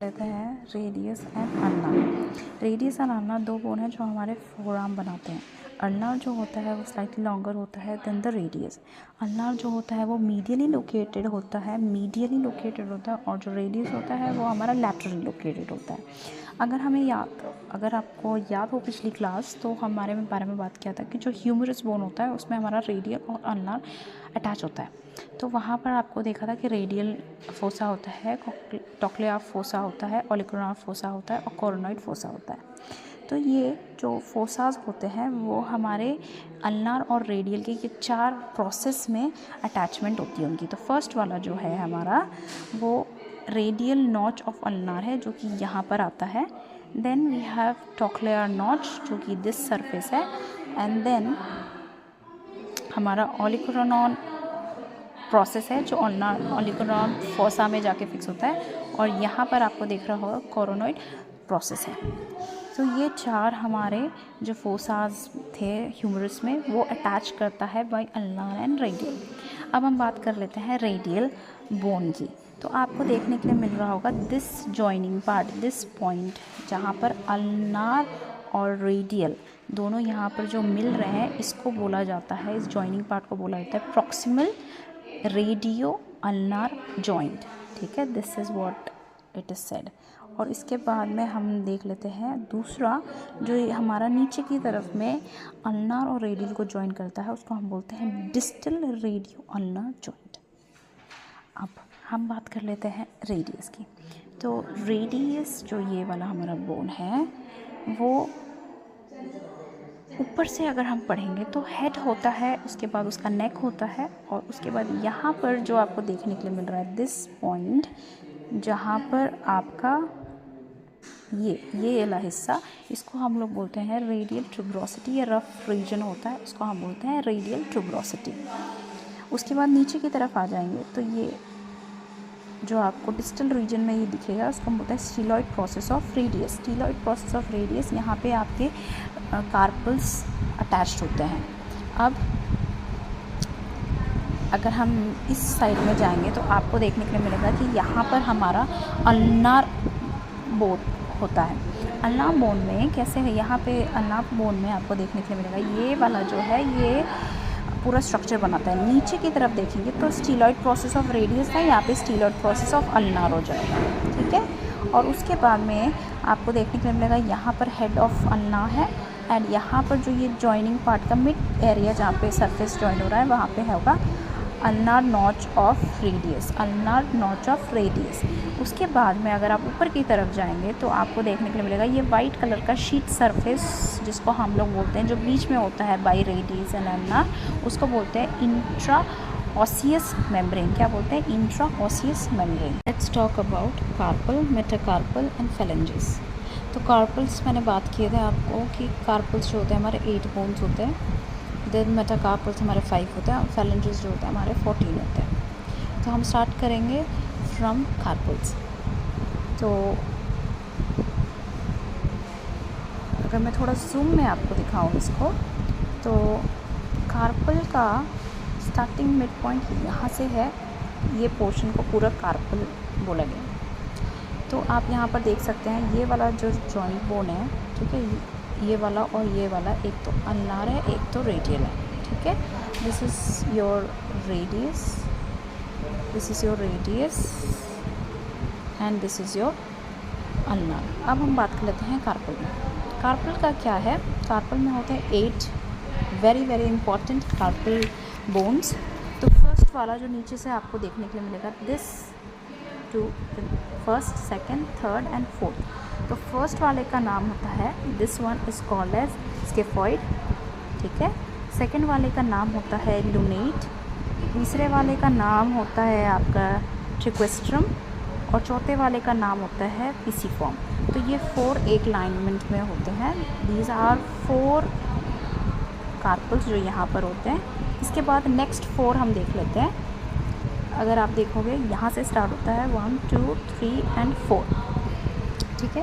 लेते हैं radius and ulnar. Radius and ulnar दो बोन हैं जो हमारे फोरआर्म बनाते हैं। अल्नार जो होता है वो स्लाइटली लॉन्गर होता है देन द रेडियस। अल्नार जो होता है वो मीडियली लोकेटेड होता है और जो रेडियस होता है वो हमारा लैटरली लोकेटेड होता है। अगर आपको याद हो पिछली क्लास तो हमारे बारे में बात किया था कि जो ह्यूमरस बोन होता है उसमें हमारा रेडियल और अल्नार अटैच होता है। तो वहाँ पर आपको देखा था कि रेडियल फोसा होता है, कॉक्लियर फोसा होता है, ऑलिकुलर फोसा होता है और कोरोनॉइड फोसा होता है। तो ये जो फोसाज होते हैं वो हमारे अल्नार और रेडियल के ये चार प्रोसेस में अटैचमेंट होती है उनकी। तो फर्स्ट वाला जो है हमारा वो रेडियल नॉच ऑफ अल्नार है जो कि यहाँ पर आता है। देन वी हैव टॉक्लियर नॉच जो कि दिस सरफेस है एंड देन हमारा ऑलिकुलर प्रोसेस है जो ऑलिकुलर फोसा में जाके फिक्स होता है और यहाँ पर आपको दिख रहा होगा कोरोनॉइड प्रोसेस है। तो ये चार हमारे जो फोसाज थे ह्यूमरस में वो अटैच करता है बाय अल्नार एंड रेडियल। अब हम बात कर लेते हैं रेडियल बोन की। तो आपको देखने के लिए मिल रहा होगा this joining part, this point जहाँ पर अल्नार और रेडियल दोनों यहाँ पर जो मिल रहे हैं इसको बोला जाता है, इस जॉइनिंग पार्ट को बोला जाता है प्रॉक्सिमल रेडियो अल्नार जॉइंट। ठीक है, this is what it is said. और इसके बाद में हम देख लेते हैं दूसरा जो हमारा नीचे की तरफ में अल्नार और रेडियल को जॉइन करता है उसको हम बोलते हैं डिस्टल रेडियो अल्नार जॉइंट। अब हम बात कर लेते हैं रेडियस की। तो रेडियस जो ये वाला हमारा बोन है वो ऊपर से अगर हम पढ़ेंगे तो हेड होता है, उसके बाद उसका नेक होता है और उसके बाद यहाँ पर जो आपको देखने के लिए मिल रहा है दिस पॉइंट जहाँ पर आपका ये वाला हिस्सा इसको हम लोग बोलते हैं रेडियल ट्यूबरोसिटी या रफ रीजन होता है, उसको हम बोलते हैं रेडियल ट्यूबरोसिटी। उसके बाद नीचे की तरफ आ जाएंगे तो ये जो आपको डिस्टल रीजन में ये दिखेगा उसको हम बोलते हैं styloid process of radius. Styloid process of radius यहाँ पे आपके कार्पल्स अटैच्ड होते हैं। अब अगर हम इस साइड में जाएंगे तो आपको देखने के लिए मिलेगा कि यहाँ पर हमारा अल्नार बोन होता है। अल्नार बोन में कैसे है, यहाँ पे अल्नार बोन में आपको देखने के लिए मिलेगा ये वाला जो है ये पूरा स्ट्रक्चर बनाता है। नीचे की तरफ देखेंगे तो स्टीलॉइड प्रोसेस ऑफ रेडियस है, यहाँ पे स्टीलॉइड प्रोसेस ऑफ अल्नार हो जाएगा। ठीक है, और उसके बाद में आपको देखने के लिए मिलेगा यहाँ पर हेड ऑफ अल्नार है एंड यहाँ पर जो ये जॉइनिंग पार्ट का मिड एरिया जहाँ पे सरफेस जॉइन हो रहा है वहाँ पे होगा ulnar notch of radius, ulnar notch of radius. उसके बाद में अगर आप ऊपर की तरफ जाएंगे तो आपको देखने के लिए मिलेगा ये वाइट कलर का शीट सरफेस जिसको हम लोग बोलते हैं जो बीच में होता है बाई रेडियस एंड अल्नार, उसको बोलते हैं इंट्रा ऑसियस मेम्ब्रेन। क्या बोलते हैं? Intra osseous membrane. Let's talk about carpal, metacarpal and phalanges. तो कार्पल्स मैंने बात किए थे आपको कि कार्पल्स जो होते हैं हमारे 8 बोन्स होते हैं, देन मेटाकार्पल्स हमारे 5 होते हैं और फेलेंजेस जो होते हैं हमारे 14 होते हैं। तो हम स्टार्ट करेंगे फ्रॉम कार्पल्स। तो अगर मैं थोड़ा जूम में आपको दिखाऊँ इसको तो कार्पल का स्टार्टिंग मिड पॉइंट यहाँ से है, ये पोर्शन को पूरा कार्पल बोला गया। तो आप यहाँ पर देख सकते हैं ये वाला जो जॉइंट बोन है, ठीक है, ये वाला और ये वाला, एक तो अल्नार है एक तो रेडियल है। ठीक है, this is your radius, this is your radius and this is your ulnar. अब हम बात कर लेते हैं कार्पल में। कार्पल का क्या है? कार्पल में होते हैं 8 very very important carpal bones. तो फर्स्ट वाला जो नीचे से आपको देखने के लिए मिलेगा this to first, second, third and fourth. तो फर्स्ट वाले का नाम होता है this one is called as scaphoid. ठीक है, सेकंड वाले का नाम होता है लूनेट, तीसरे वाले का नाम होता है आपका ट्रिक्वेस्ट्रम और चौथे वाले का नाम होता है पिसीफॉर्म। तो ये 4 एक लाइनमेंट में होते हैं। दीज आर 4 कार्पल्स जो यहाँ पर होते हैं। इसके बाद नेक्स्ट 4 हम देख लेते हैं। अगर आप देखोगे यहाँ से स्टार्ट होता है 1, 2, 3 एंड 4। ठीक है,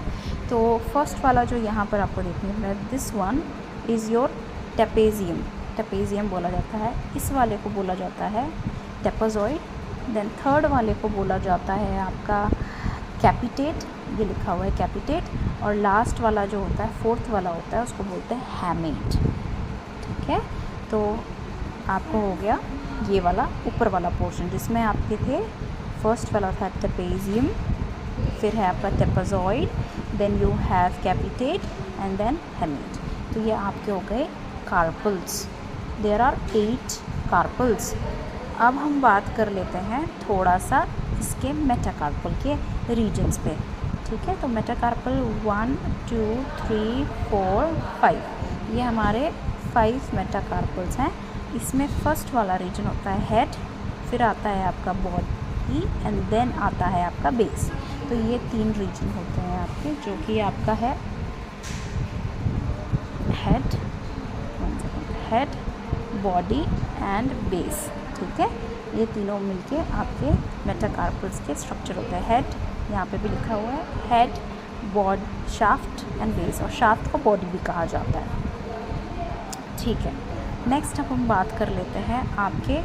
तो फर्स्ट वाला जो यहाँ पर आपको देखने को मिला दिस वन इज़ योर टेपेजियम, टेपेजियम बोला जाता है। इस वाले को बोला जाता है टेपाजॉइड। देन थर्ड वाले को बोला जाता है आपका कैपिटेट, ये लिखा हुआ है कैपिटेट, और लास्ट वाला जो होता है, फोर्थ वाला होता है, उसको बोलते हैं हैमेट। ठीक है, तो आपको हो गया ये वाला ऊपर वाला पोर्शन, जिसमें आपके थे फर्स्ट वाला था ट्रेपेजियम, फिर है आपका trapezoid, then you have capitate and then hamate. तो ये आपके हो गए कार्पल्स। There are 8 carpals. अब हम बात कर लेते हैं थोड़ा सा इसके मेटाकार्पल के रीजन्स पे। ठीक है, तो मेटाकार्पल 1 2 3 4 5, ये हमारे 5 मेटाकार्पल्स हैं। इसमें फर्स्ट वाला रीजन होता है हेड, फिर आता है आपका बॉडी एंड देन आता है आपका बेस। तो ये 3 रीजन होते हैं आपके, जो कि आपका है हेड, बॉडी एंड बेस। ठीक है, ये तीनों मिलके आपके मेटाकार्पल्स के स्ट्रक्चर होते हैं। हेड यहाँ पे भी लिखा हुआ है, head, body, shaft and base, और शाफ्ट को बॉडी भी कहा जाता है। ठीक है, नेक्स्ट अब हम बात कर लेते हैं आपके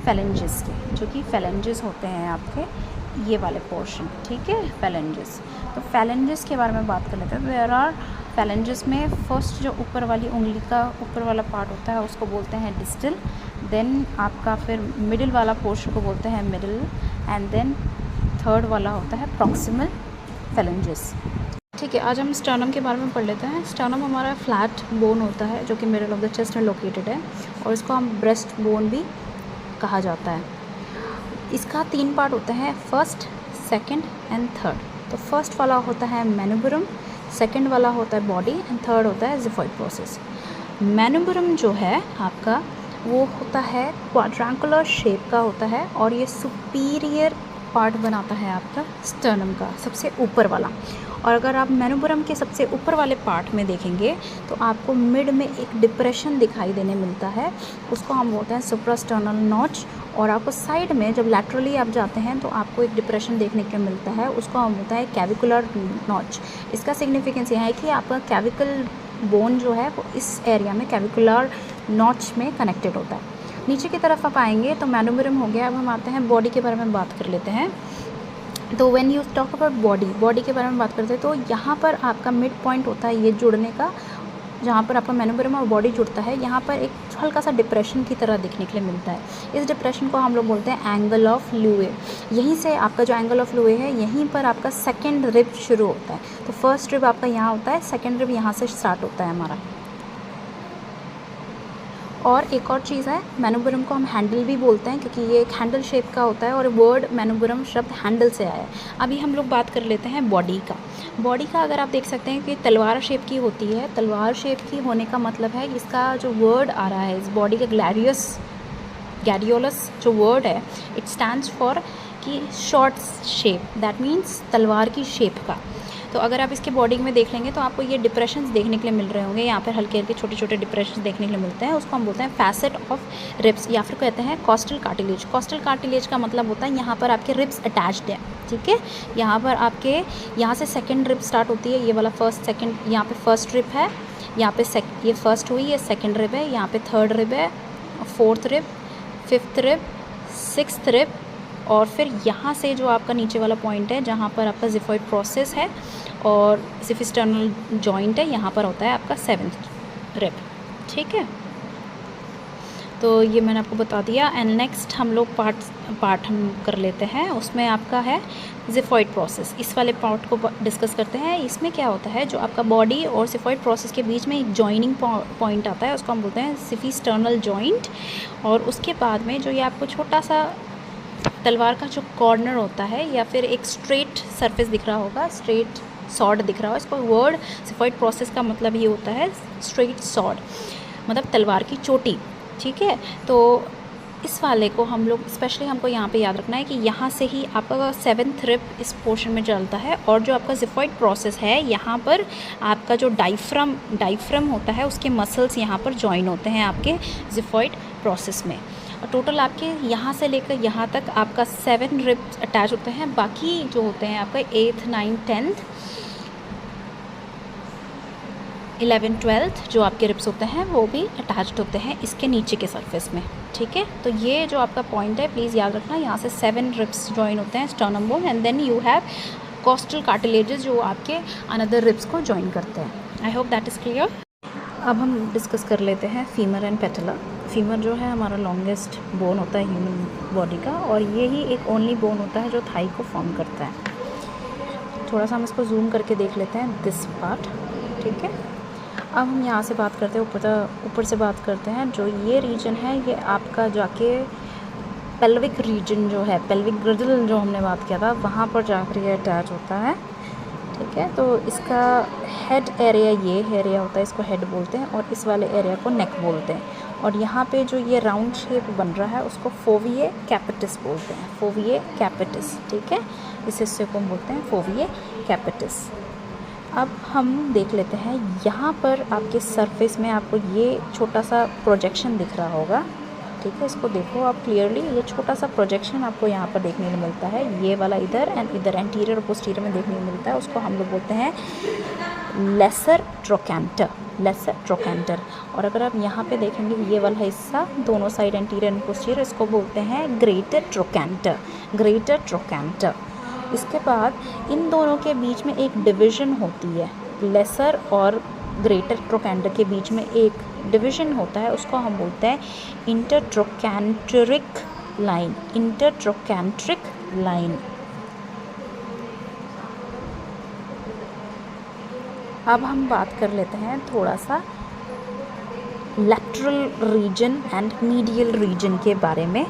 फेलेंजेस के, जो कि फेलेंजेस होते हैं आपके ये वाले पोर्शन। ठीक है, फेलेंजेस। तो फेलेंजेस के बारे में बात कर लेते हैं। देयर आर फेलेंजेस में फर्स्ट जो ऊपर वाली उंगली का ऊपर वाला पार्ट होता है उसको बोलते हैं डिस्टल, देन आपका फिर मिडिल वाला पोर्शन को बोलते हैं मिडिल, एंड देन थर्ड वाला होता है प्रॉक्सिमल फेलेंजेस। ठीक है, आज हम स्टर्नम के बारे में पढ़ लेते हैं। स्टर्नम हमारा फ्लैट बोन होता है जो कि मिडिल ऑफ द चेस्ट में लोकेटेड है, और इसको हम ब्रेस्ट बोन भी कहा जाता है। इसका 3 पार्ट होते हैं, फर्स्ट, सेकंड एंड थर्ड। तो फर्स्ट वाला होता है मैनुब्रम, सेकंड वाला होता है बॉडी एंड थर्ड होता है ज़िफॉइड प्रोसेस। मैनुब्रम जो है आपका वो होता है क्वाड्रेंगुलर शेप का होता है, और ये सुपीरियर पार्ट बनाता है आपका स्टर्नम का सबसे ऊपर वाला। और अगर आप मैनुब्रम के सबसे ऊपर वाले पार्ट में देखेंगे तो आपको मिड में एक डिप्रेशन दिखाई देने मिलता है, उसको हम बोलते हैं सुप्रास्टर्नल नॉच। और आपको साइड में जब लैटरली आप जाते हैं तो आपको एक डिप्रेशन देखने को मिलता है, उसको हम बोलते हैं कैविकुलर नॉच। इसका सिग्निफिकेंस यह है कि आपका कैविकल बोन जो है वो इस एरिया में कैविकुलर नॉच में कनेक्टेड होता है। नीचे की तरफ आप आएंगे तो मैनुब्रम हो गया। अब हम आते हैं बॉडी के बारे में बात कर लेते हैं। तो when you talk about body के बारे में बात करते हैं तो यहाँ पर आपका मिड पॉइंट होता है ये जुड़ने का, जहाँ पर आपका मैनुब्रम और बॉडी जुड़ता है, यहाँ पर एक हल्का सा डिप्रेशन की तरह दिखने के लिए मिलता है। इस डिप्रेशन को हम लोग बोलते हैं एंगल ऑफ ल्यूए। यहीं से आपका जो एंगल ऑफ ल्यूए है, यहीं पर आपका सेकेंड रिब शुरू होता है। तो फर्स्ट रिब आपका यहाँ होता है, सेकेंड रिब यहाँ से स्टार्ट होता है हमारा। और एक और चीज़ है, मैनुब्रम को हम हैंडल भी बोलते हैं क्योंकि ये एक हैंडल शेप का होता है, और वर्ड मैनुब्रम शब्द हैंडल से आया है। अभी हम लोग बात कर लेते हैं बॉडी का। बॉडी का अगर आप देख सकते हैं कि तलवार शेप की होती है। तलवार शेप की होने का मतलब है इसका जो वर्ड आ रहा है इस बॉडी का ग्लैडियोलस जो वर्ड है, इट स्टैंड्स फॉर कि शॉर्ट शेप, दैट मीन्स तलवार की शेप का। तो अगर आप इसके बॉडी में देख लेंगे तो आपको ये डिप्रेशंस देखने के लिए मिल रहे होंगे। यहाँ पर हल्के हल्के छोटे छोटे डिप्रेशंस देखने के लिए मिलते हैं, उसको हम बोलते हैं फैसेट ऑफ रिब्स, या फिर कहते हैं कॉस्टल कार्टिलेज। कॉस्टल कार्टिलेज का मतलब होता है यहाँ पर आपके रिब्स अटैच्ड है। ठीक है, यहाँ पर आपके यहाँ से सेकंड रिब स्टार्ट होती है, ये वाला फर्स्ट सेकंड, यहाँ पे फर्स्ट रिब है, यहाँ पे ये फर्स्ट हुई, ये सेकंड रिब है, यहाँ पे थर्ड रिब है, fourth rib, fifth rib, sixth rib, और फिर यहाँ से जो आपका नीचे वाला पॉइंट है जहाँ पर आपका ज़िफॉइड प्रोसेस है और सिफिस्टर्नल जॉइंट है, यहाँ पर होता है आपका 7th रिब। ठीक है, तो ये मैंने आपको बता दिया। एंड नेक्स्ट हम लोग पार्ट हम कर लेते हैं, उसमें आपका है ज़िफॉइड प्रोसेस। इस वाले पार्ट को डिस्कस करते हैं। इसमें क्या होता है, जो आपका बॉडी और ज़िफॉइड प्रोसेस के बीच में एक जॉइनिंग पॉइंट आता है, उसको हम बोलते हैं सिफिस्टर्नल जॉइंट। और उसके बाद में जो ये आपको छोटा सा तलवार का जो कॉर्नर होता है, या फिर एक स्ट्रेट सरफेस दिख रहा होगा, स्ट्रेट सॉर्ड दिख रहा हो, इसको वर्ड ज़िफॉइड प्रोसेस का मतलब ये होता है स्ट्रेट सॉर्ड, मतलब तलवार की चोटी। ठीक है, तो इस वाले को हम लोग स्पेशली हमको यहाँ पे याद रखना है कि यहाँ से ही आपका 7th रिब इस पोर्शन में चलता है, और जो आपका ज़िफॉइड प्रोसेस है यहाँ पर आपका जो डायफ्राम होता है उसके मसल्स यहाँ पर जॉइन होते हैं आपके ज़िफॉइड प्रोसेस में। और टोटल आपके यहाँ से लेकर यहाँ तक आपका 7 रिब्स अटैच होते हैं। बाकी जो होते हैं आपका 8th 9th 10th 11th 12th जो आपके रिब्स होते हैं वो भी अटैच्ड होते हैं इसके नीचे के सरफेस में। ठीक है, तो ये जो आपका पॉइंट है प्लीज़ याद रखना, यहाँ से 7 रिब्स जॉइन होते हैं sternum bone, and then you have costal cartilages जो आपके अनदर रिब्स को जॉइन करते हैं। I hope that is clear. अब हम डिस्कस कर लेते हैं फीमर एंड पेटला। फीमर जो है हमारा लॉन्गेस्ट बोन होता है ह्यूमन बॉडी का, और ये ही एक ओनली बोन होता है जो थाई को फॉर्म करता है। थोड़ा सा हम इसको जूम करके देख लेते हैं दिस पार्ट, ठीक है। अब हम यहाँ से बात करते हैं, ऊपर से बात करते हैं। जो ये रीजन है ये आपका जाके पेल्विक रीजन जो है, पेल्विक ग्रिडल जो हमने बात किया था, वहाँ पर जाकर ये अटैच होता है, ठीक है। तो इसका हेड एरिया ये एरिया होता है, इसको हेड बोलते हैं, और इस वाले एरिया को नेक बोलते हैं। और यहाँ पे जो ये राउंड शेप बन रहा है उसको फोविए कैपिटिस बोलते हैं, फोविए कैपिटिस, ठीक है। इस हिस्से को हम बोलते हैं फोविए कैपिटिस। अब हम देख लेते हैं, यहाँ पर आपके सरफेस में आपको ये छोटा सा प्रोजेक्शन दिख रहा होगा, ठीक है। इसको देखो आप क्लियरली, ये छोटा सा प्रोजेक्शन आपको यहाँ पर देखने को मिलता है, ये वाला इधर एंड इधर एंटीरियर और पोस्टीरियर में देखने को मिलता है। उसको हम लोग बोलते हैं लेसर ट्रोकैंटर, लेसर ट्रोकैंटर। और अगर आप यहाँ पे देखेंगे ये वाला हिस्सा दोनों साइड एंटीरियर एंड पोस्टीरियर, इसको बोलते हैं ग्रेटर ट्रोकैंटर, ग्रेटर ट्रोकैंटर। इसके बाद इन दोनों के बीच में एक डिवीज़न होती है, लेसर और ग्रेटर ट्रोकैंटर के बीच में एक डिवीज़न होता है, उसको हम बोलते हैं इंटरट्रोकैंटरिक लाइन, इंटरट्रोकैंटरिक लाइन। अब हम बात कर लेते हैं थोड़ा सा lateral region and medial region के बारे में।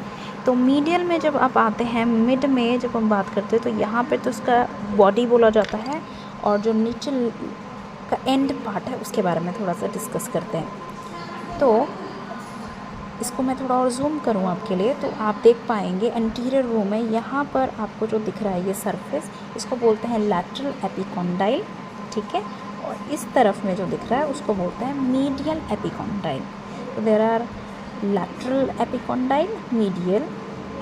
तो मीडियल में जब आप आते हैं, मिड में जब हम बात करते हैं, तो यहाँ पे तो उसका बॉडी बोला जाता है, और जो नीचे का एंड पार्ट है उसके बारे में थोड़ा सा डिस्कस करते हैं। तो इसको मैं थोड़ा और जूम करूँ आपके लिए, तो आप देख पाएंगे एंटीरियर व्यू में यहाँ पर आपको जो दिख रहा है ये सरफेस, इसको बोलते हैं लैटरल एपिकॉन्डाइल, ठीक है। और इस तरफ में जो दिख रहा है उसको बोलते हैं मीडियल एपिकॉन्डाइल। तो there are lateral epicondyle, medial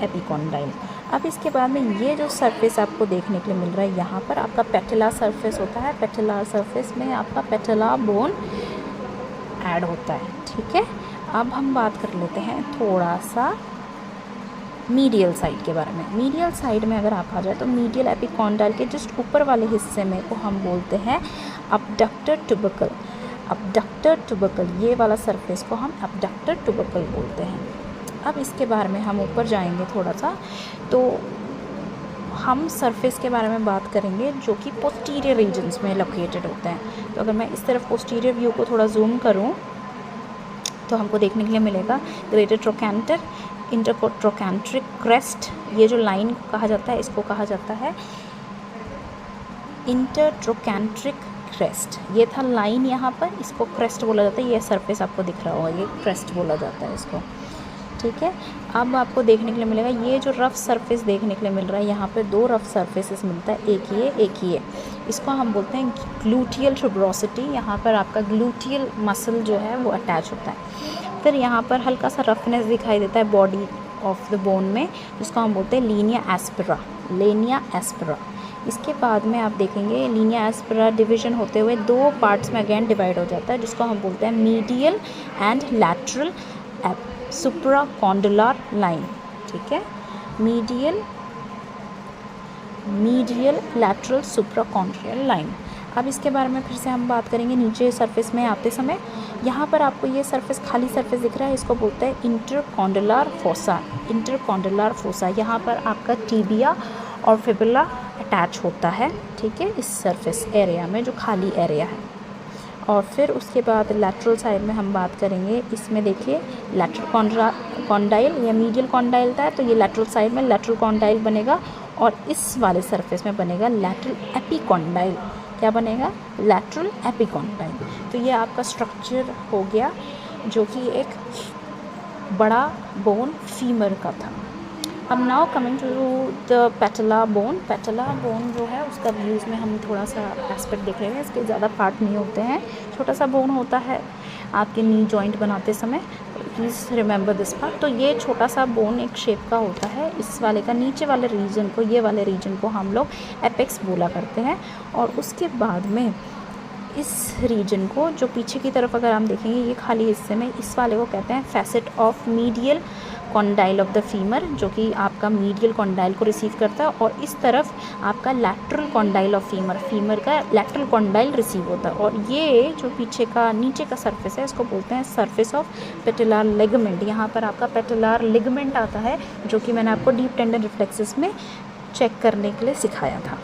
epicondyle. अब इसके बाद में ये जो सरफेस आपको देखने के लिए मिल रहा है, यहाँ पर आपका पेटेला सरफेस होता है, पेटेला सरफेस में आपका पेटेला बोन ऐड होता है, ठीक है। अब हम बात कर लेते हैं थोड़ा सा मीडियल साइड के बारे में। मीडियल साइड में अगर आप आ जाए तो मीडियल एपिकॉन्डाइल के जस्ट ऊपर वाले हिस्से में को हम बोलते हैं अबडक्टर ट्यूबरकल, अबडक्टर ट्यूबरकल, ये वाला सरफेस को हम अबडक्टर ट्यूबरकल बोलते हैं। अब इसके बारे में हम ऊपर जाएंगे थोड़ा सा, तो हम सरफेस के बारे में बात करेंगे जो कि पोस्टीरियर रीजन्स में लोकेटेड होते हैं। तो अगर मैं इस तरफ पोस्टीरियर व्यू को थोड़ा जूम करूं तो हमको देखने के लिए मिलेगा ग्रेटर ट्रोकैंटर, इंटरट्रोकैंट्रिक क्रेस्ट, ये जो लाइन कहा जाता है इसको कहा जाता है इंटरट्रोकैंट्रिक क्रेस्ट। ये था लाइन यहाँ पर, इसको क्रेस्ट बोला जाता है। ये सरफेस आपको दिख रहा होगा, ये क्रेस्ट बोला जाता है इसको, ठीक है। अब आपको देखने के लिए मिलेगा ये जो रफ़ सरफेस देखने के लिए मिल रहा है, यहाँ पे दो रफ़ सरफेसेस मिलता है, एक ये एक ये। इसको हम बोलते हैं ग्लूटियल ट्यूबरोसिटी। यहाँ पर आपका ग्लूटियल मसल जो है वो अटैच होता है। फिर यहाँ पर हल्का सा रफनेस दिखाई देता है बॉडी ऑफ द बोन में, जिसको हम बोलते हैं लीनिया एस्पिरा, लीनिया एस्पिरा। इसके बाद में आप देखेंगे लीनिया एस्पिरा डिवीज़न होते हुए दो पार्ट्स में अगेन डिवाइड हो जाता है, जिसको हम बोलते हैं medial and lateral supracondylar line, ठीक है। Medial lateral supracondylar line. अब इसके बारे में फिर से हम बात करेंगे नीचे सरफेस में आते समय। यहाँ पर आपको ये सरफेस खाली सरफेस दिख रहा है, इसको बोलते हैं इंटरकॉन्डुलर फोसा, इंटरकॉन्डुलर फोसा। यहाँ पर आपका टीबिया और फिबुला अटैच होता है, ठीक है, इस सरफेस एरिया में जो खाली एरिया है। और फिर उसके बाद लैटरल साइड में हम बात करेंगे, इसमें देखिए लैटरल कॉन्डाइल या मीडियल कॉन्डाइल था, तो ये लैटरल साइड में लैटरल कॉन्डाइल बनेगा, और इस वाले सरफेस में बनेगा लैटरल एपिकॉन्डाइल। क्या बनेगा? Lateral epicondyle. तो ये आपका स्ट्रक्चर हो गया जो कि एक बड़ा बोन फीमर का था। अब नाउ कमिंग टू द पेटला बोन। पेटला बोन जो है उसका व्यूज़ में हम थोड़ा सा एस्पेक्ट देख रहे हैं, इसके ज़्यादा पार्ट नहीं होते हैं, छोटा सा बोन होता है आपके नी जॉइंट बनाते समय, प्लीज़ रिमेंबर दिस पार्ट। तो ये छोटा सा बोन एक शेप का होता है, इस वाले का नीचे वाले रीजन को, ये वाले रीजन को हम लोग एपेक्स बोला करते हैं। और उसके बाद में इस रीजन को जो पीछे की तरफ अगर हम देखेंगे ये खाली हिस्से में, इस वाले को कहते हैं facet of medial condyle of the femur जो कि आपका मीडियल कॉन्डाइल को रिसीव करता है, और इस तरफ आपका लैटरल कॉन्डाइल ऑफ फीमर का लैटरल कॉन्डाइल रिसीव होता है। और ये जो पीछे का नीचे का सरफेस है इसको बोलते हैं सरफेस ऑफ पेटेलार लिगामेंट। यहाँ पर आपका पेटेलार लिगामेंट आता है जो कि मैंने आपको डीप टेंडन रिफ्लेक्सेस में चेक करने के लिए सिखाया था।